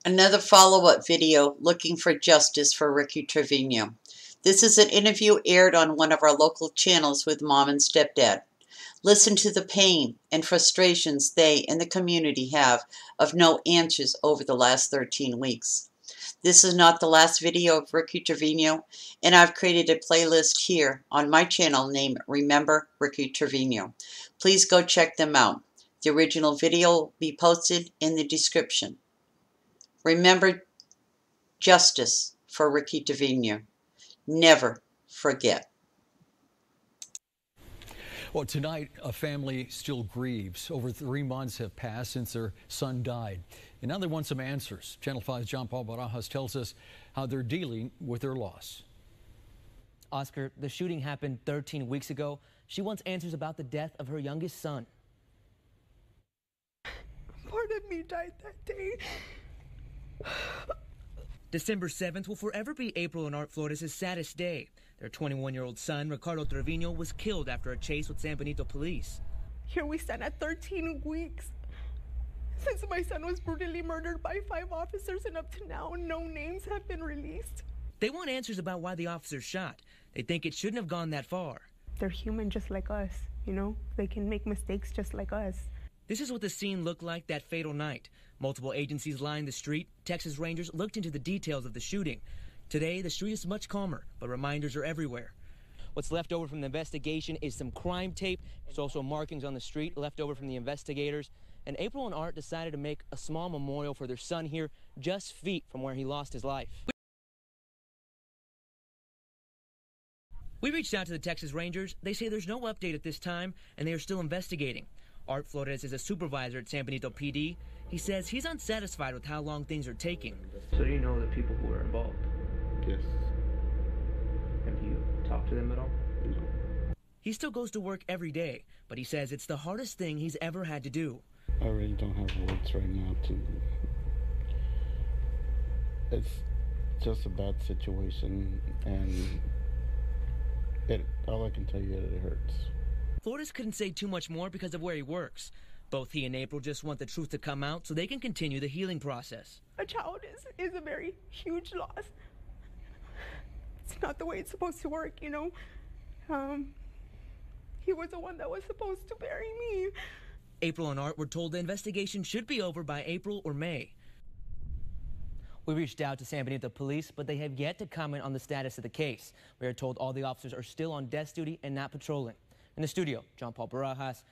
Another follow-up video looking for justice for Ricky Trevino. This is an interview aired on one of our local channels with mom and stepdad. Listen to the pain and frustrations they and the community have of no answers over the last 13 weeks. This is not the last video of Ricky Trevino, and I've created a playlist here on my channel named Remember Ricky Trevino. Please go check them out. The original video will be posted in the description. Remember justice for Ricky Trevino. Never forget. Well, tonight, a family still grieves. Over 3 months have passed since their son died. And now they want some answers. Channel 5's John Paul Barajas tells us how they're dealing with their loss. Oscar, the shooting happened 13 weeks ago. She wants answers about the death of her youngest son. Part of me died that day. December 7th will forever be April and Art Flores' saddest day. Their 21-year-old son, Ricardo Trevino, was killed after a chase with San Benito police. Here we stand at 13 weeks since my son was brutally murdered by 5 officers, and up to now, no names have been released. They want answers about why the officers shot. They think it shouldn't have gone that far. They're human just like us, you know? They can make mistakes just like us. This is what the scene looked like that fatal night. Multiple agencies lined the street. Texas Rangers looked into the details of the shooting. Today, the street is much calmer, but reminders are everywhere. What's left over from the investigation is some crime tape. There's also markings on the street left over from the investigators. And April and Art decided to make a small memorial for their son here, just feet from where he lost his life. We reached out to the Texas Rangers. They say there's no update at this time, and they are still investigating. Art Flores is a supervisor at San Benito PD. He says he's unsatisfied with how long things are taking. So do you know the people who are involved? Yes. Have you talked to them at all? No. He still goes to work every day, but he says it's the hardest thing he's ever had to do. I really don't have words right now to... It's just a bad situation, and all I can tell you is it hurts. Flores couldn't say too much more because of where he works. Both he and April just want the truth to come out so they can continue the healing process. A child is a very huge loss. It's not the way it's supposed to work, you know? He was the one that was supposed to bury me. April and Art were told the investigation should be over by April or May. We reached out to San Benito police, but they have yet to comment on the status of the case. We are told all the officers are still on desk duty and not patrolling. In the studio, John Paul Barajas,